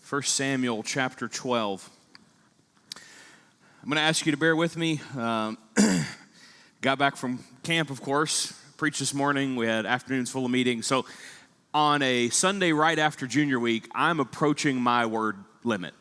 1 Samuel chapter 12. I'm going to ask you to bear with me. Got back from camp, of course. Preached this morning. We had afternoons full of meetings. So on a Sunday right after junior week, I'm approaching my word limit.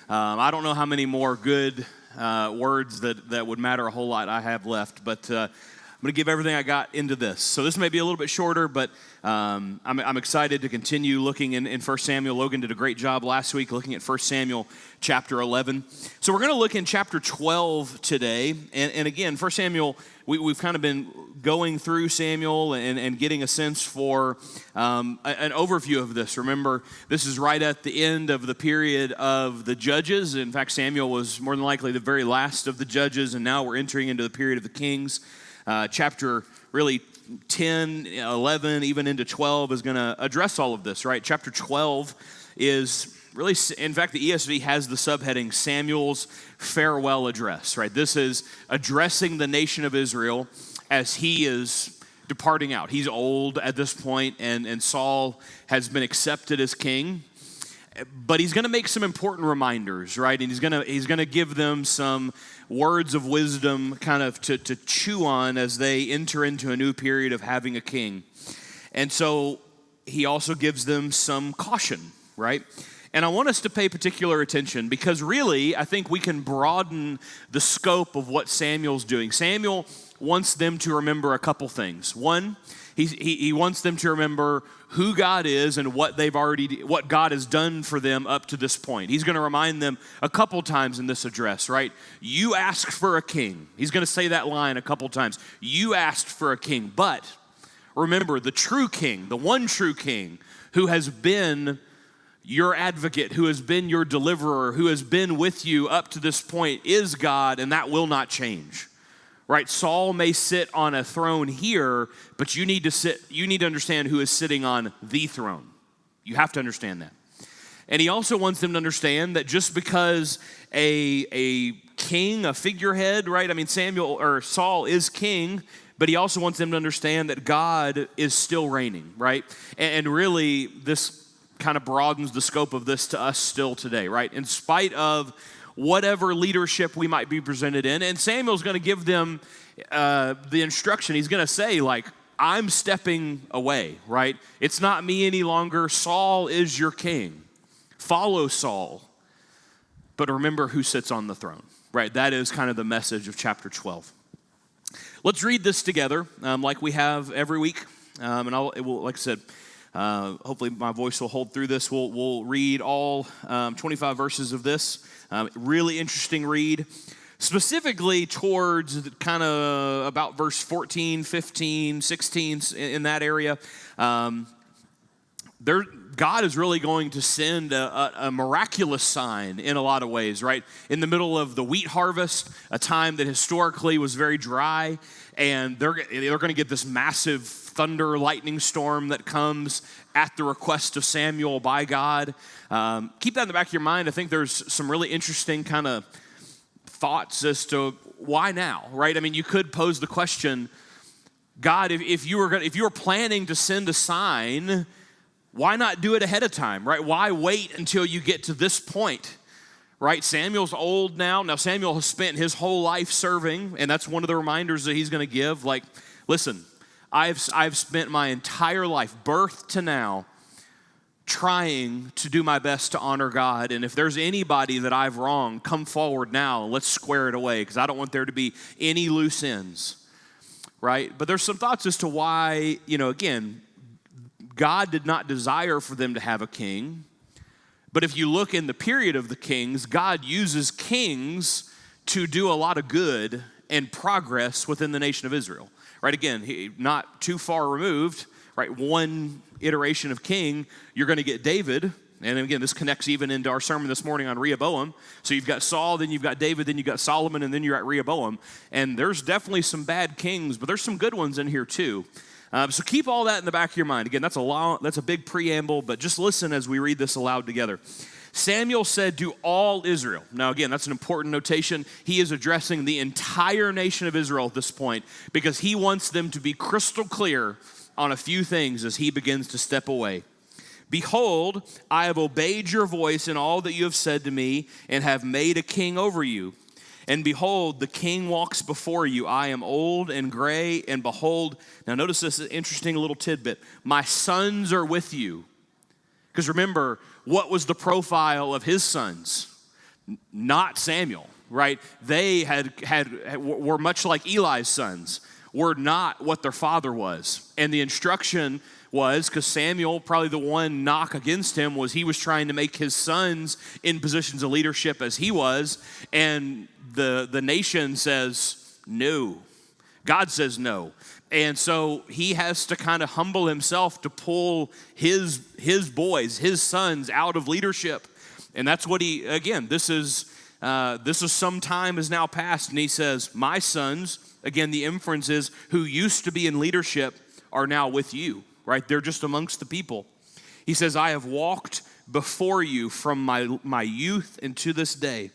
I don't know how many more good words that would matter a whole lot I have left, but I'm going to give everything I got into this. So this may be a little bit shorter, but I'm excited to continue looking in 1 Samuel. Logan did a great job last week looking at 1 Samuel chapter 11. So we're going to look in chapter 12 today. And again, 1 Samuel, we've kind of been going through Samuel and getting a sense for an overview of this. Remember, this is right at the end of the period of the judges. In fact, Samuel was more than likely the very last of the judges, and now we're entering into the period of the kings. Chapter really 10, 11, even into 12 is going to address all of this, right? Chapter 12 is really, in fact, the ESV has the subheading Samuel's farewell address, right? This is addressing the nation of Israel as he is departing out. He's old at this point, and Saul has been accepted as king. But he's going to make some important reminders, right? And he's going to give them some words of wisdom kind of to chew on as they enter into a new period of having a king. And so he also gives them some caution, right? And I want us to pay particular attention because really I think we can broaden the scope of what Samuel's doing. Samuel wants them to remember a couple things. One, he wants them to remember who God is and what God has done for them up to this point. He's going to remind them a couple times in this address, right? You asked for a king. He's going to say that line a couple times. You asked for a king, but remember the true king, the one true king who has been your advocate, who has been your deliverer, who has been with you up to this point is God, and that will not change. Right, Saul may sit on a throne here, but you need to understand who is sitting on the throne. You have to understand that. And he also wants them to understand that just because a king, a figurehead, right? I mean, Saul is king, but he also wants them to understand that God is still reigning, right? And really, this kind of broadens the scope of this to us still today, right? In spite of whatever leadership we might be presented in. And Samuel's going to give them the instruction. He's going to say, like, I'm stepping away, right? It's not me any longer. Saul is your king. Follow Saul. But remember who sits on the throne, right? That is kind of the message of chapter 12. Let's read this together like we have every week. And like I said, hopefully my voice will hold through this. We'll read all 25 verses of this. Really interesting read, specifically towards kind of about verse 14, 15, 16, in that area. God is really going to send a miraculous sign in a lot of ways, right? In the middle of the wheat harvest, a time that historically was very dry, and they're going to get this massive thunder lightning storm that comes at the request of Samuel by God. Keep that in the back of your mind. I think there's some really interesting kind of thoughts as to why now, right? I mean, you could pose the question, God, if you were planning to send a sign, why not do it ahead of time, right? Why wait until you get to this point, right? Samuel's old now. Now, Samuel has spent his whole life serving, and that's one of the reminders that he's going to give. Like, listen, I've spent my entire life, birth to now, trying to do my best to honor God. And if there's anybody that I've wronged, come forward now. Let's square it away because I don't want there to be any loose ends, right? But there's some thoughts as to why, again, God did not desire for them to have a king. But if you look in the period of the kings, God uses kings to do a lot of good and progress within the nation of Israel. Right, again, not too far removed, right? One iteration of king, you're going to get David. And again, this connects even into our sermon this morning on Rehoboam. So you've got Saul, then you've got David, then you've got Solomon, and then you're at Rehoboam. And there's definitely some bad kings, but there's some good ones in here too. So keep all that in the back of your mind. Again, that's a big preamble, but just listen as we read this aloud together. Samuel said to all Israel. Now again, that's an important notation. He is addressing the entire nation of Israel at this point because he wants them to be crystal clear on a few things as he begins to step away. Behold, I have obeyed your voice in all that you have said to me, and have made a king over you. And behold, the king walks before you. I am old and gray, and behold," now notice this interesting little tidbit, "my sons are with you." Because remember, what was the profile of his sons? Not Samuel, right? They were much like Eli's sons, were not what their father was. And the instruction was, because Samuel, probably the one knock against him, was he was trying to make his sons in positions of leadership as he was, and the nation says no. God says no. And so he has to kind of humble himself to pull his boys, his sons, out of leadership. And that's what this is some time has now passed, and he says, "My sons," again, the inference is, who used to be in leadership are now with you, right? They're just amongst the people. He says, "I have walked before you from my youth and to this day.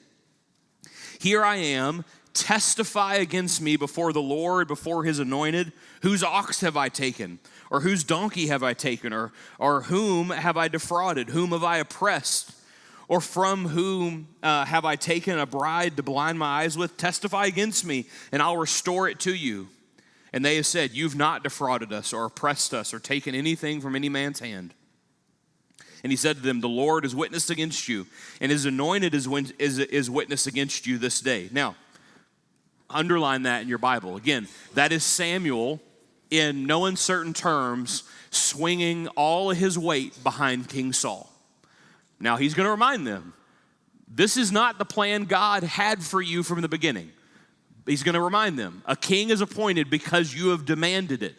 Here I am, testify against me before the Lord, before his anointed. Whose ox have I taken? Or whose donkey have I taken? Or whom have I defrauded? Whom have I oppressed? Or from whom have I taken a bride to blind my eyes with? Testify against me, and I'll restore it to you." And they have said, "You've not defrauded us or oppressed us or taken anything from any man's hand." And he said to them, "The Lord is witness against you, and his anointed is witness against you this day." Now, underline that in your Bible. Again, that is Samuel, in no uncertain terms, swinging all of his weight behind King Saul. Now, he's going to remind them, this is not the plan God had for you from the beginning. He's going to remind them, a king is appointed because you have demanded it.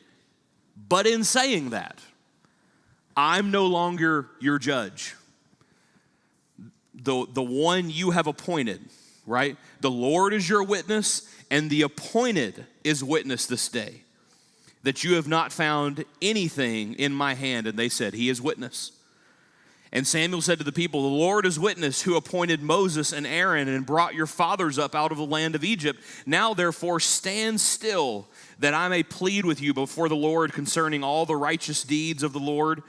But in saying that, I'm no longer your judge. The one you have appointed, right? The Lord is your witness, and the appointed is witness this day, that you have not found anything in my hand. And they said, "He is witness." And Samuel said to the people, "The Lord is witness, who appointed Moses and Aaron and brought your fathers up out of the land of Egypt. Now therefore stand still, that I may plead with you before the Lord concerning all the righteous deeds of the Lord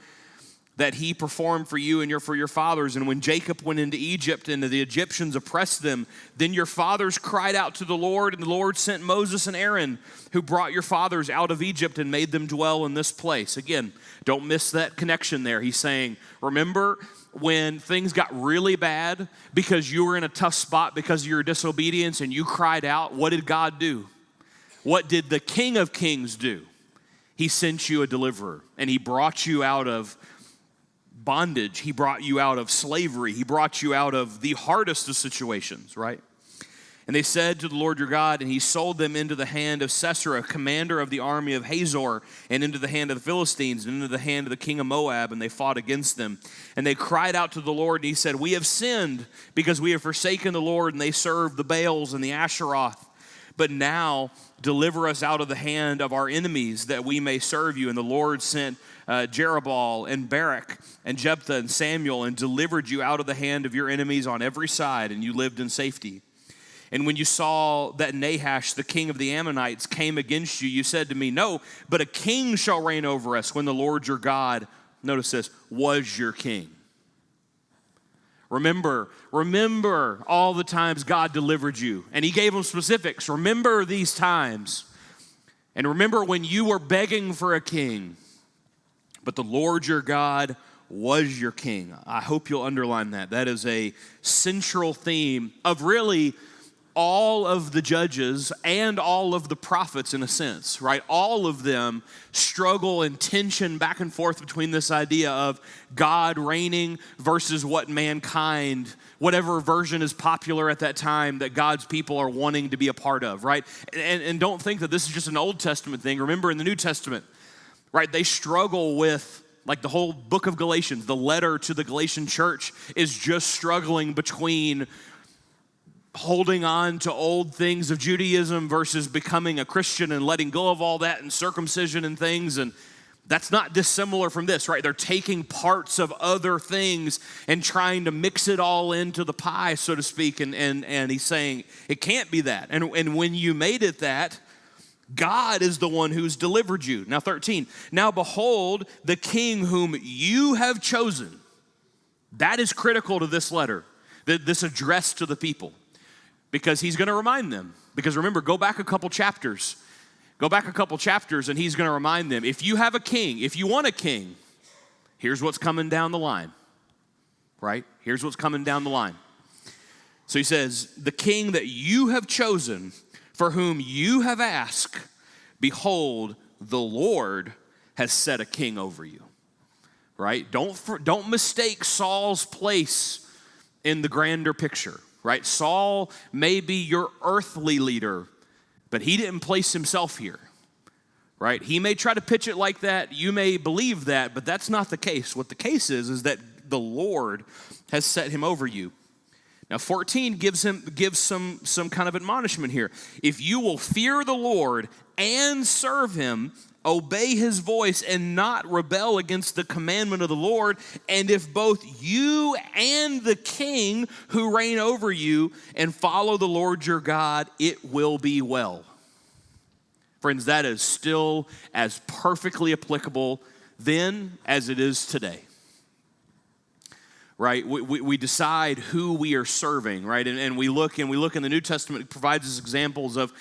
that he performed for you and for your fathers. And when Jacob went into Egypt and the Egyptians oppressed them, then your fathers cried out to the Lord, and the Lord sent Moses and Aaron, who brought your fathers out of Egypt and made them dwell in this place." Again, don't miss that connection there. He's saying, remember when things got really bad because you were in a tough spot because of your disobedience and you cried out? What did God do? What did the King of Kings do? He sent you a deliverer, and he brought you out of bondage. He brought you out of slavery. He brought you out of the hardest of situations, right? And they said to the Lord your God, and he sold them into the hand of Sisera, commander of the army of Hazor, and into the hand of the Philistines, and into the hand of the king of Moab, and they fought against them. And they cried out to the Lord, and he said, "We have sinned because we have forsaken the Lord," and they served the Baals and the Asheroth. "But now deliver us out of the hand of our enemies, that we may serve you." And the Lord sent Jerubbaal and Barak and Jephthah and Samuel, and delivered you out of the hand of your enemies on every side, and you lived in safety. And when you saw that Nahash, the king of the Ammonites, came against you, you said to me, "No, but a king shall reign over us when the Lord your God," notice this, "was your king." Remember all the times God delivered you. And he gave them specifics. Remember these times. And remember when you were begging for a king, but the Lord your God was your king. I hope you'll underline that. That is a central theme of really all of the judges and all of the prophets, in a sense, right? All of them struggle and tension back and forth between this idea of God reigning versus what mankind, whatever version is popular at that time that God's people are wanting to be a part of, right? And don't think that this is just an Old Testament thing. Remember in the New Testament, right, they struggle with, like, the whole book of Galatians, the letter to the Galatian church is just struggling between holding on to old things of Judaism versus becoming a Christian and letting go of all that and circumcision and things. And that's not dissimilar from this, right? They're taking parts of other things and trying to mix it all into the pie, so to speak. And he's saying it can't be that. And when you made it that, God is the one who's delivered you. Now 13, now behold the king whom you have chosen. That is critical to this letter, this address to the people, because he's going to remind them. Because remember, go back a couple chapters and he's going to remind them, if you have a king, if you want a king, here's what's coming down the line, right? Here's what's coming down the line. So he says, the king that you have chosen, for whom you have asked, behold, the Lord has set a king over you. Right? Don't mistake Saul's place in the grander picture. Right? Saul may be your earthly leader, but he didn't place himself here. Right? He may try to pitch it like that. You may believe that, but that's not the case. What the case is that the Lord has set him over you. Now 14 gives some kind of admonishment here. If you will fear the Lord and serve him, obey his voice and not rebel against the commandment of the Lord, and if both you and the king who reign over you and follow the Lord your God, it will be well. Friends, that is still as perfectly applicable then as it is today. Right, we decide who we are serving, right, and we look in the New Testament. It provides us examples of,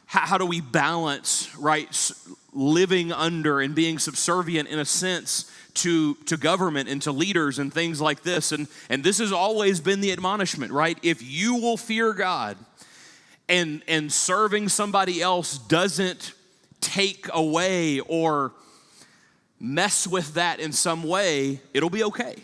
how do we balance, right, living under and being subservient in a sense to government and to leaders and things like this, and this has always been the admonishment, right? If you will fear God, and serving somebody else doesn't take away or mess with that in some way, it'll be okay.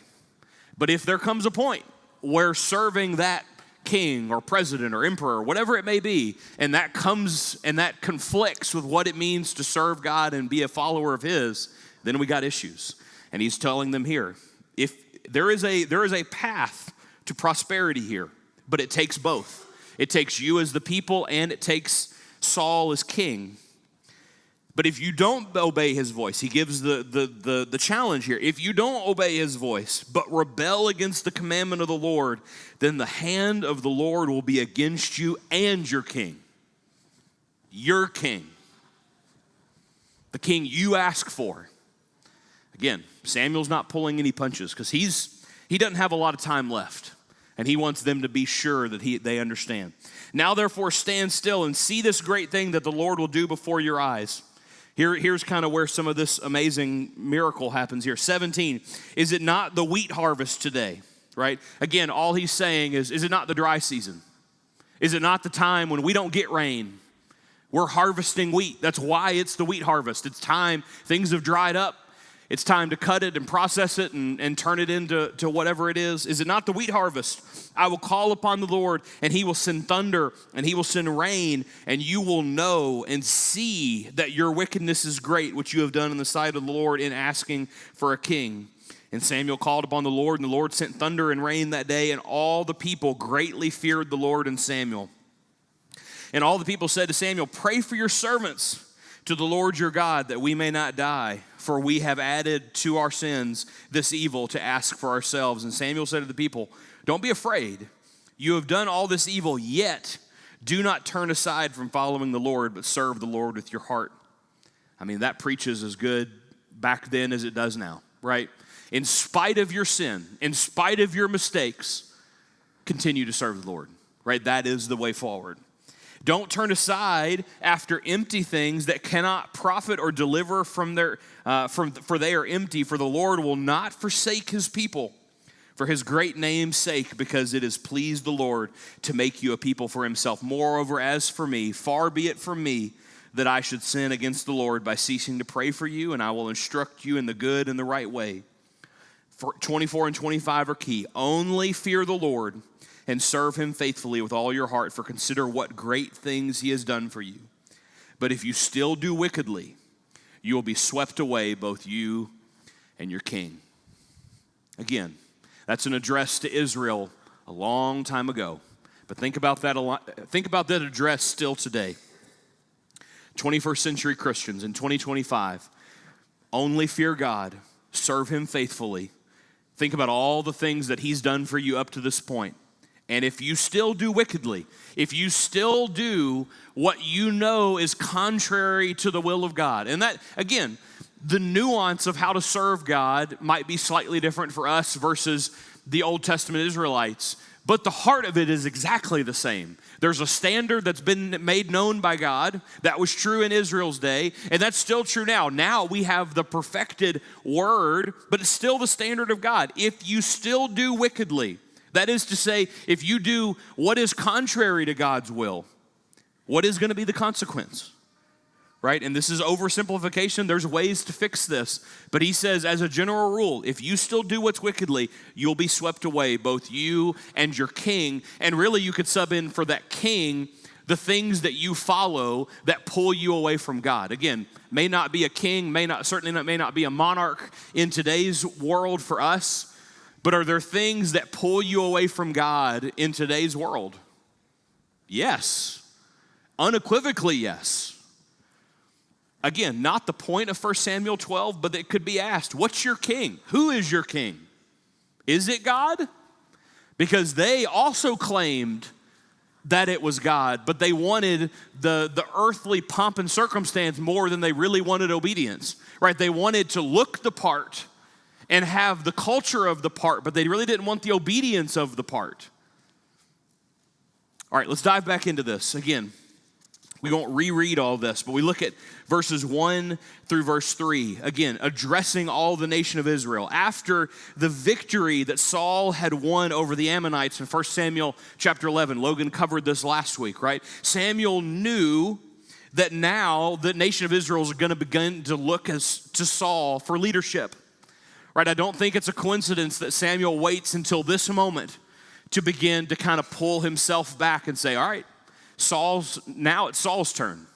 But if there comes a point where serving that king or president or emperor, whatever it may be, and that conflicts with what it means to serve God and be a follower of his, then we got issues. And he's telling them here, if there is a path to prosperity here, but it takes both. It takes you as the people and it takes Saul as king. But if you don't obey his voice, he gives the challenge here. If you don't obey his voice, but rebel against the commandment of the Lord, then the hand of the Lord will be against you and your king. Your king. The king you ask for. Again, Samuel's not pulling any punches because he doesn't have a lot of time left. And he wants them to be sure that they understand. Now therefore stand still and see this great thing that the Lord will do before your eyes. Here's kind of where some of this amazing miracle happens here. 17, is it not the wheat harvest today? Right? Again, all he's saying is it not the dry season? Is it not the time when we don't get rain? We're harvesting wheat. That's why it's the wheat harvest. It's time. Things have dried up. It's time to cut it and process it and turn it into whatever it is. Is it not the wheat harvest? I will call upon the Lord, and he will send thunder, and he will send rain, and you will know and see that your wickedness is great, which you have done in the sight of the Lord in asking for a king. And Samuel called upon the Lord, and the Lord sent thunder and rain that day, and all the people greatly feared the Lord and Samuel. And all the people said to Samuel, pray for your servants to the Lord your God, that we may not die, for we have added to our sins this evil to ask for ourselves. And Samuel said to the people, don't be afraid. You have done all this evil, yet do not turn aside from following the Lord, but serve the Lord with your heart. I mean, that preaches as good back then as it does now, right? In spite of your sin, in spite of your mistakes, continue to serve the Lord, right? That is the way forward. Don't turn aside after empty things that cannot profit or deliver for they are empty. For the Lord will not forsake his people for his great name's sake, because it has pleased the Lord to make you a people for himself. Moreover, as for me, far be it from me that I should sin against the Lord by ceasing to pray for you, and I will instruct you in the good and the right way. For 24 and 25 are key. Only fear the Lord and serve him faithfully with all your heart, for consider what great things he has done for you. But if you still do wickedly, you will be swept away, both you and your king. Again, that's an address to Israel a long time ago. But think about that address still today. 21st century Christians in 2025, only fear God, serve him faithfully. Think about all the things that he's done for you up to this point. And if you still do wickedly, if you still do what you know is contrary to the will of God, and that, again, the nuance of how to serve God might be slightly different for us versus the Old Testament Israelites, but the heart of it is exactly the same. There's a standard that's been made known by God. That was true in Israel's day, and that's still true now. Now we have the perfected word, but it's still the standard of God. If you still do wickedly, that is to say, if you do what is contrary to God's will, what is going to be the consequence? Right? And this is oversimplification. There's ways to fix this. But he says, as a general rule, if you still do what's wickedly, you'll be swept away, both you and your king. And really, you could sub in for that king the things that you follow that pull you away from God. Again, may not be a king, may not be a monarch in today's world for us, but are there things that pull you away from God in today's world? Yes. Unequivocally, yes. Again, not the point of 1 Samuel 12, but it could be asked, what's your king? Who is your king? Is it God? Because they also claimed that it was God, but they wanted the earthly pomp and circumstance more than they really wanted obedience, right? They wanted to look the part and have the culture of the part, but they really didn't want the obedience of the part. All right, let's dive back into this. Again, we won't reread all this, but we look at verses 1 through verse 3. Again, addressing all the nation of Israel. After the victory that Saul had won over the Ammonites in 1 Samuel chapter 11. Logan covered this last week, right? Samuel knew that now the nation of Israel is going to begin to look to Saul for leadership. Right? I don't think it's a coincidence that Samuel waits until this moment to begin to kind of pull himself back and say, all right, now it's Saul's turn,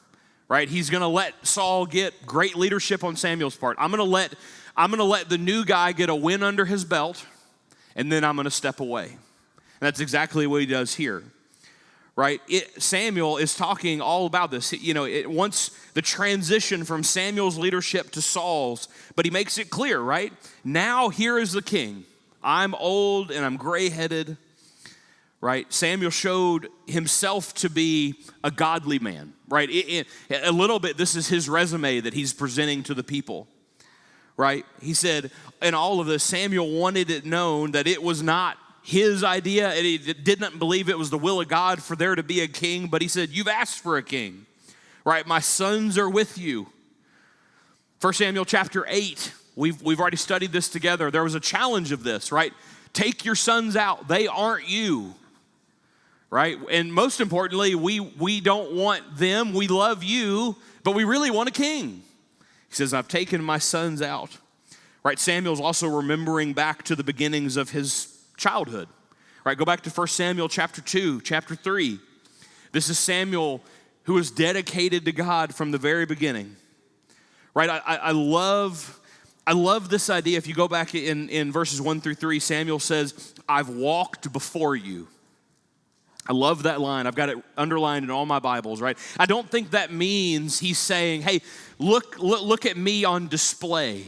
right? He's going to let Saul get great leadership on Samuel's part. I'm going to let the new guy get a win under his belt, and then I'm going to step away. And that's exactly what he does here, right? Samuel is talking all about this. It wants the transition from Samuel's leadership to Saul's, but he makes it clear, right? Now here is the king. I'm old and I'm gray-headed. Right? Samuel showed himself to be a godly man, right? A little bit, this is his resume that he's presenting to the people, right? He said, in all of this, Samuel wanted it known that it was not his idea, and he didn't believe it was the will of God for there to be a king, but he said, you've asked for a king, right? My sons are with you. 1 Samuel chapter 8, we've already studied this together. There was a challenge of this, right? Take your sons out. They aren't you. Right? And most importantly, we don't want them. We love you, but we really want a king. He says, I've taken my sons out. Right? Samuel's also remembering back to the beginnings of his childhood. Right? Go back to 1 Samuel chapter 2, chapter 3. This is Samuel who was dedicated to God from the very beginning. Right? I love this idea. If you go back in verses 1 through 3, Samuel says, I've walked before you. I love that line. I've got it underlined in all my Bibles, right? I don't think that means he's saying, hey, look at me on display.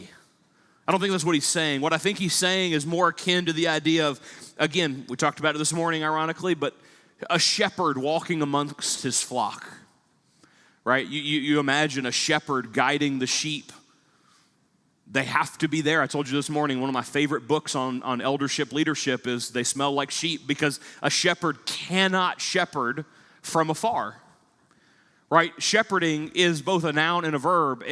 I don't think that's what he's saying. What I think he's saying is more akin to the idea of, again, we talked about it this morning, ironically, but a shepherd walking amongst his flock, right? You imagine a shepherd guiding the sheep. They have to be there. I told you this morning, one of my favorite books on eldership leadership is They Smell Like Sheep, because a shepherd cannot shepherd from afar, right? Shepherding is both a noun and a verb.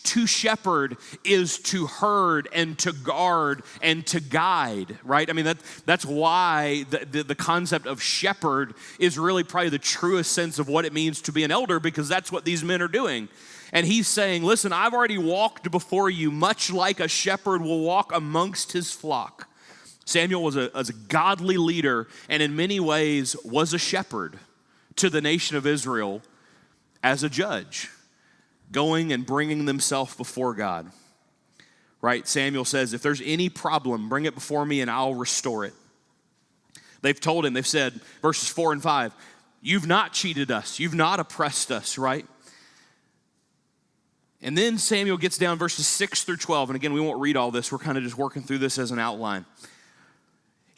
To shepherd is to herd and to guard and to guide, right? I mean, that's why the concept of shepherd is really probably the truest sense of what it means to be an elder, because that's what these men are doing. And he's saying, listen, I've already walked before you, much like a shepherd will walk amongst his flock. Samuel was a godly leader, and in many ways was a shepherd to the nation of Israel as a judge, going and bringing themselves before God. Right? Samuel says, if there's any problem, bring it before me and I'll restore it. They've told him, they've said, verses 4 and 5, you've not cheated us, you've not oppressed us, right? And then Samuel gets down verses 6 through 12. And again, we won't read all this. We're kind of just working through this as an outline.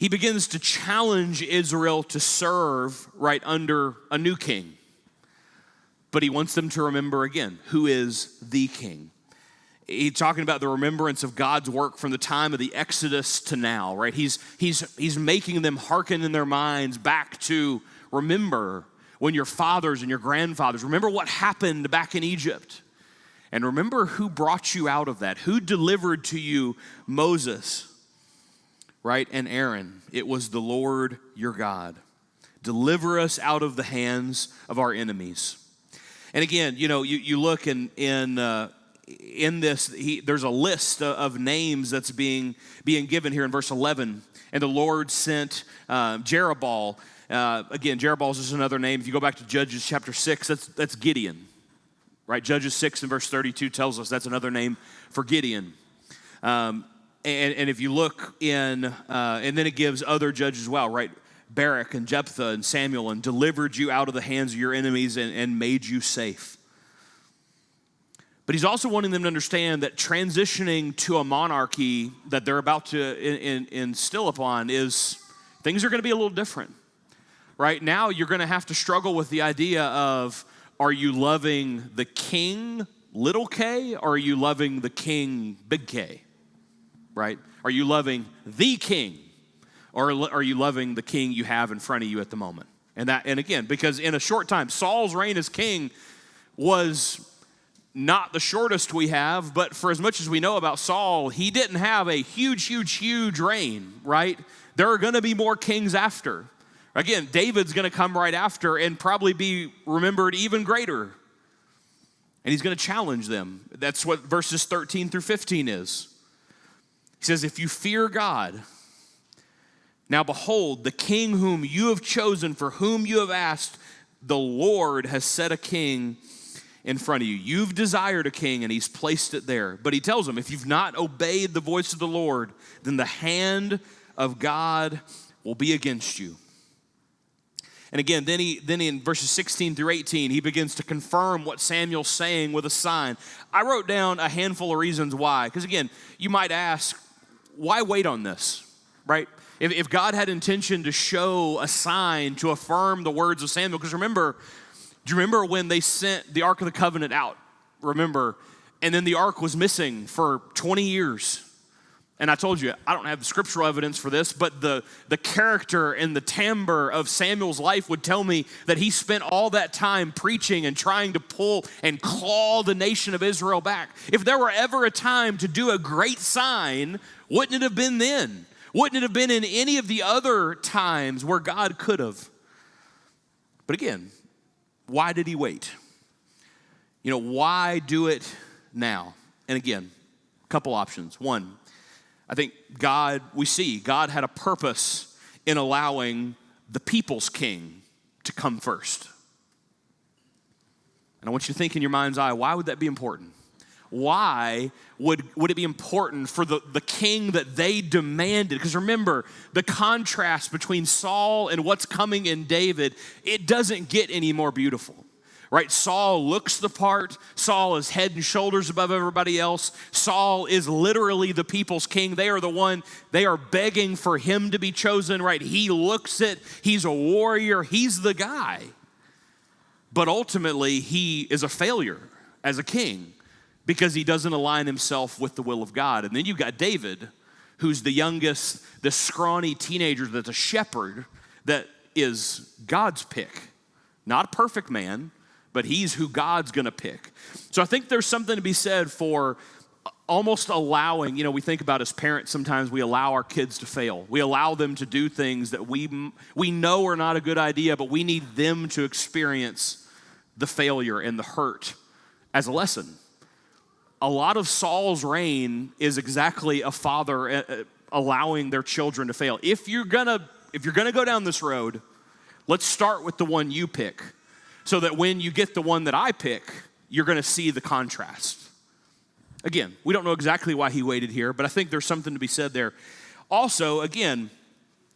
he begins to challenge Israel to serve right under a new king. But he wants them to remember again, who is the king. He's talking about the remembrance of God's work from the time of the Exodus to now, right? He's making them hearken in their minds back to remember when your fathers and your grandfathers, remember what happened back in Egypt. And remember who brought you out of that, who delivered to you Moses, right? And Aaron. It was the Lord your God. Deliver us out of the hands of our enemies. And again, you look in this, there's a list of names that's being given here in verse 11. And the Lord sent Jerubbaal. Again, Jerubbaal is just another name. If you go back to Judges chapter 6, that's Gideon. Right? Judges 6 and verse 32 tells us that's another name for Gideon. And if you look in, and then it gives other judges as well, right? Barak and Jephthah and Samuel, and delivered you out of the hands of your enemies and made you safe. But he's also wanting them to understand that transitioning to a monarchy that they're about to instill upon is, things are going to be a little different. Right now, you're going to have to struggle with the idea of, are you loving the king, little k, or are you loving the king, big K? Right? Are you loving the king? Or are you loving the king you have in front of you at the moment? And again, because in a short time, Saul's reign as king was not the shortest we have, but for as much as we know about Saul, he didn't have a huge reign, right? There are going to be more kings after. Again, David's going to come right after and probably be remembered even greater. And he's going to challenge them. That's what verses 13 through 15 is. He says, if you fear God, now behold, the king whom you have chosen, for whom you have asked, the Lord has set a king in front of you. You've desired a king, and he's placed it there. But he tells them, if you've not obeyed the voice of the Lord, then the hand of God will be against you. And again, then in verses 16 through 18, he begins to confirm what Samuel's saying with a sign. I wrote down a handful of reasons why. Because again, you might ask, why wait on this, right? If God had intention to show a sign to affirm the words of Samuel, because do you remember when they sent the Ark of the Covenant out? Remember, and then the Ark was missing for 20 years. And I told you, I don't have the scriptural evidence for this, but the character and the timbre of Samuel's life would tell me that he spent all that time preaching and trying to pull and claw the nation of Israel back. If there were ever a time to do a great sign, wouldn't it have been then? Wouldn't it have been in any of the other times where God could have? But again, why did he wait? Why do it now? And again, a couple options. One, I think God had a purpose in allowing the people's king to come first. And I want you to think in your mind's eye, why would that be important? Why would it be important for the king that they demanded? Because remember, the contrast between Saul and what's coming in David, it doesn't get any more beautiful. Right? Saul looks the part. Saul is head and shoulders above everybody else. Saul is literally the people's king. They are begging for him to be chosen, right? He looks it. He's a warrior. He's the guy. But ultimately, he is a failure as a king because he doesn't align himself with the will of God. And then you've got David, who's the youngest, the scrawny teenager that's a shepherd that is God's pick. Not a perfect man, but he's who God's going to pick. So I think there's something to be said for almost allowing, we think about as parents, sometimes we allow our kids to fail. We allow them to do things that we know are not a good idea, but we need them to experience the failure and the hurt as a lesson. A lot of Saul's reign is exactly a father allowing their children to fail. If you're gonna go down this road, let's start with the one you pick, so that when you get the one that I pick, you're going to see the contrast. Again, we don't know exactly why he waited here, but I think there's something to be said there. Also, again,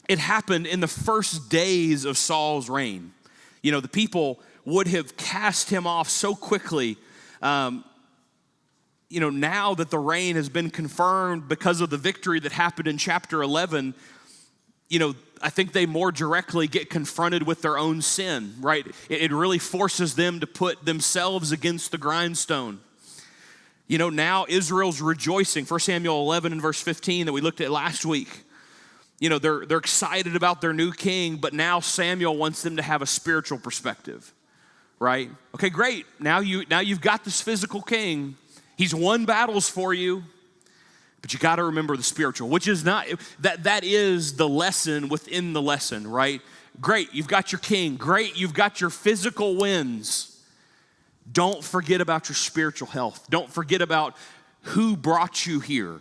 it happened in the first days of Saul's reign. The people would have cast him off so quickly. Now that the reign has been confirmed because of the victory that happened in chapter 11, I think they more directly get confronted with their own sin, right? It really forces them to put themselves against the grindstone. Now Israel's rejoicing. 1 Samuel 11 and verse 15 that we looked at last week. They're excited about their new king, but now Samuel wants them to have a spiritual perspective, right? Okay, great. Now you've got this physical king. He's won battles for you, but you got to remember the spiritual, which is not, that is the lesson within the lesson, right? Great, you've got your king. Great, you've got your physical wins. Don't forget about your spiritual health. Don't forget about who brought you here.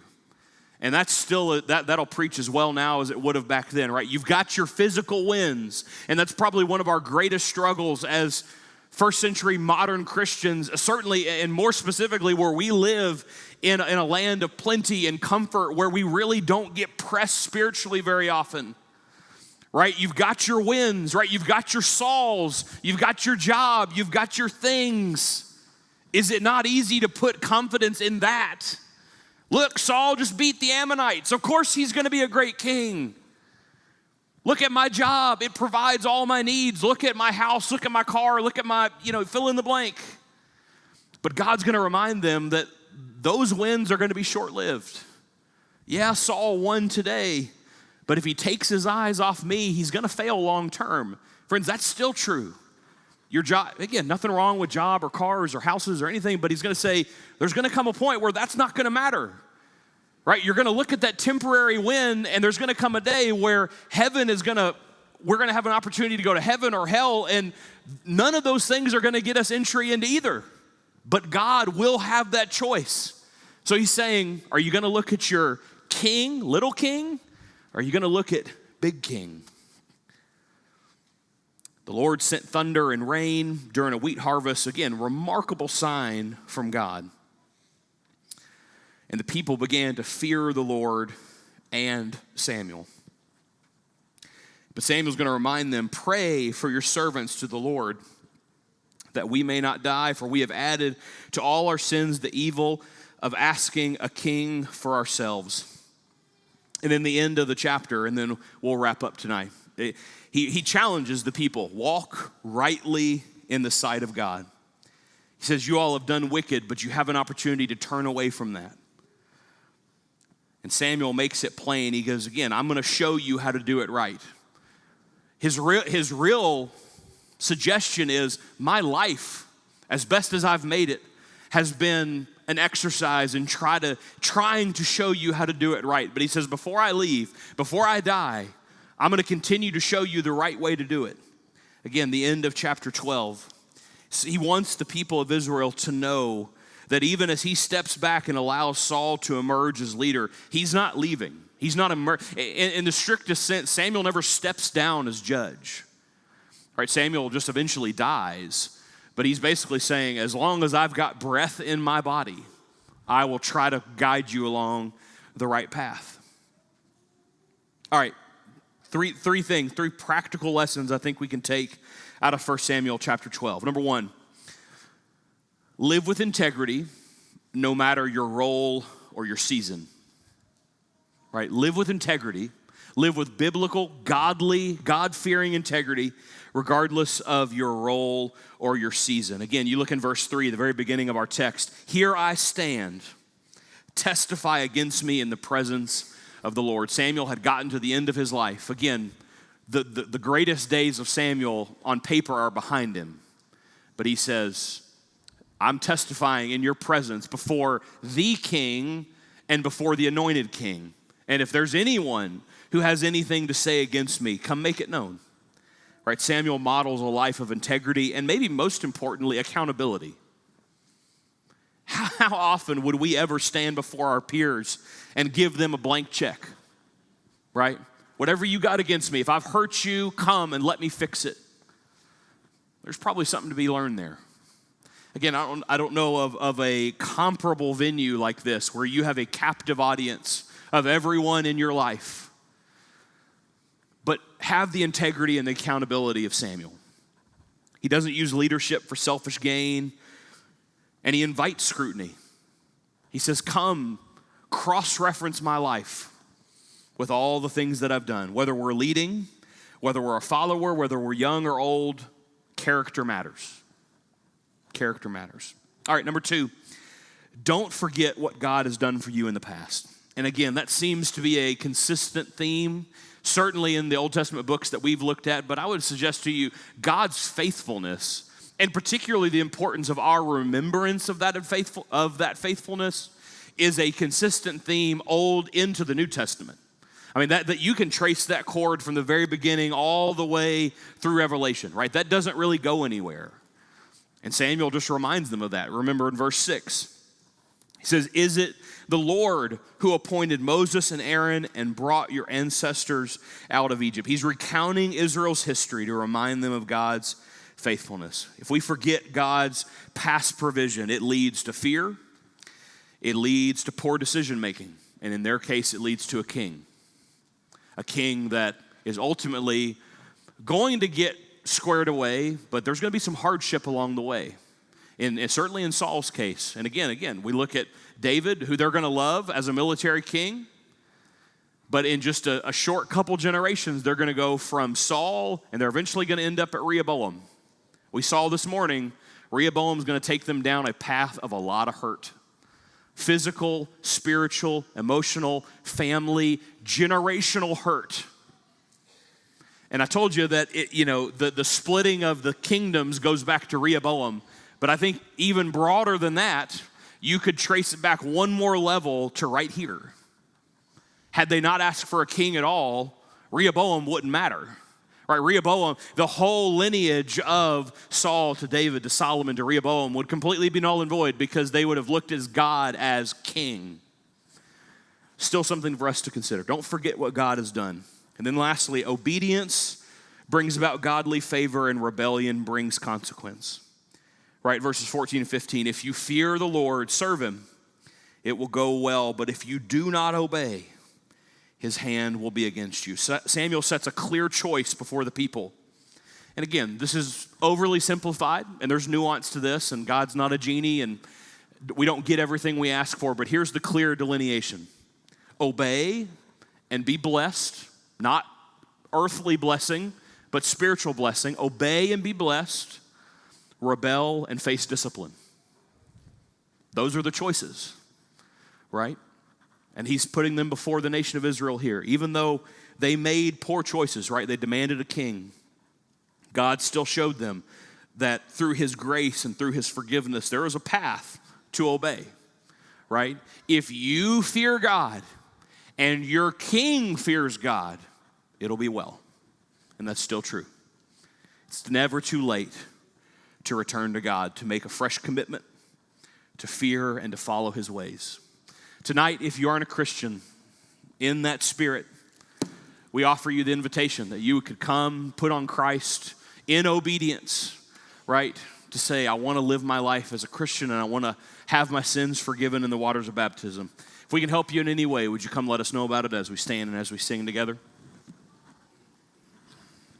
And that's still, that'll preach as well now as it would have back then, right? You've got your physical wins, and that's probably one of our greatest struggles as first century modern Christians, certainly and more specifically where we live in a land of plenty and comfort where we really don't get pressed spiritually very often. Right? You've got your wins, right? You've got your Sauls, you've got your job, you've got your things. Is it not easy to put confidence in that? Look, Saul just beat the Ammonites. Of course he's going to be a great king. Look at my job. It provides all my needs. Look at my house. Look at my car. Look at my, fill in the blank. But God's going to remind them that those wins are going to be short-lived. Yeah, Saul won today. But if he takes his eyes off me, he's going to fail long term. Friends, that's still true. Your job, again, nothing wrong with job or cars or houses or anything, but he's going to say there's going to come a point where that's not going to matter. Right? You're going to look at that temporary win, and there's going to come a day where we're going to have an opportunity to go to heaven or hell, and none of those things are going to get us entry into either. But God will have that choice. So he's saying, are you going to look at your king, little king? Are you going to look at big king? The Lord sent thunder and rain during a wheat harvest. Again, remarkable sign from God. And the people began to fear the Lord and Samuel. But Samuel's going to remind them, pray for your servants to the Lord, that we may not die, for we have added to all our sins the evil of asking a king for ourselves. And then the end of the chapter, and then we'll wrap up tonight. He challenges the people, walk rightly in the sight of God. He says, you all have done wicked, but you have an opportunity to turn away from that. And Samuel makes it plain. He goes, again, I'm going to show you how to do it right. His real suggestion is, my life, as best as I've made it, has been an exercise in trying to show you how to do it right. But he says, before I leave, before I die, I'm going to continue to show you the right way to do it. Again, the end of chapter 12. He wants the people of Israel to know that even as he steps back and allows Saul to emerge as leader, he's not leaving. He's not in the strictest sense. Samuel never steps down as judge. Right? Samuel just eventually dies. But he's basically saying, as long as I've got breath in my body, I will try to guide you along the right path. All right, three practical lessons I think we can take out of 1 Samuel chapter 12. Number one, live with integrity no matter your role or your season. Right? Live with integrity. Live with biblical, godly, God-fearing integrity regardless of your role or your season. Again, you look in verse 3, the very beginning of our text. Here I stand, testify against me in the presence of the Lord. Samuel had gotten to the end of his life. Again, the greatest days of Samuel on paper are behind him. But he says, I'm testifying in your presence before the king and before the anointed king. And if there's anyone who has anything to say against me, come make it known. Right? Samuel models a life of integrity and maybe most importantly, accountability. How often would we ever stand before our peers and give them a blank check? Right? Whatever you got against me, if I've hurt you, come and let me fix it. There's probably something to be learned there. Again, I don't know of a comparable venue like this where you have a captive audience of everyone in your life. But have the integrity and the accountability of Samuel. He doesn't use leadership for selfish gain, and he invites scrutiny. He says, come, cross-reference my life. with all the things that I've done. Whether we're leading, whether we're a follower, whether we're young or old, character matters. Character matters. All right, number 2, don't forget what God has done for you in the past. And again, that seems to be a consistent theme, certainly in the Old Testament books that we've looked at, but I would suggest to you God's faithfulness, and particularly the importance of our remembrance of that faithfulness, is a consistent theme old into the New Testament. I mean, that you can trace that cord from the very beginning all the way through Revelation, right? That doesn't really go anywhere. And Samuel just reminds them of that. Remember in verse 6, he says, "Is it the Lord who appointed Moses and Aaron and brought your ancestors out of Egypt?" He's recounting Israel's history to remind them of God's faithfulness. If we forget God's past provision, it leads to fear, it leads to poor decision making, and in their case, it leads to a king that is ultimately going to get squared away, but there's going to be some hardship along the way. And certainly in Saul's case. And again, we look at David, who they're going to love as a military king, but in just a short couple generations, they're going to go from Saul, and they're eventually going to end up at Rehoboam. We saw this morning, Rehoboam's going to take them down a path of a lot of hurt. Physical, spiritual, emotional, family, generational hurt. And I told you that the splitting of the kingdoms goes back to Rehoboam, but I think even broader than that, you could trace it back one more level to right here. Had they not asked for a king at all, Rehoboam wouldn't matter. Right, Rehoboam, the whole lineage of Saul to David to Solomon to Rehoboam would completely be null and void because they would have looked at God as king. Still something for us to consider. Don't forget what God has done. And then lastly, obedience brings about godly favor and rebellion brings consequence. Right, verses 14 and 15, "If you fear the Lord, serve him, it will go well. But if you do not obey, his hand will be against you." Samuel sets a clear choice before the people. And again, this is overly simplified, and there's nuance to this, and God's not a genie, and we don't get everything we ask for, but here's the clear delineation. Obey and be blessed, not earthly blessing, but spiritual blessing. Obey and be blessed. Rebel and face discipline. Those are the choices, right? And he's putting them before the nation of Israel here. Even though they made poor choices, right? They demanded a king. God still showed them that through his grace and through his forgiveness, there is a path to obey, right? If you fear God and your king fears God, it'll be well. And that's still true. It's never too late to return to God, to make a fresh commitment, to fear and to follow his ways. Tonight, if you aren't a Christian, in that spirit, we offer you the invitation that you could come, put on Christ in obedience, right? To say, I want to live my life as a Christian and I want to have my sins forgiven in the waters of baptism. If we can help you in any way, would you come let us know about it as we stand and as we sing together?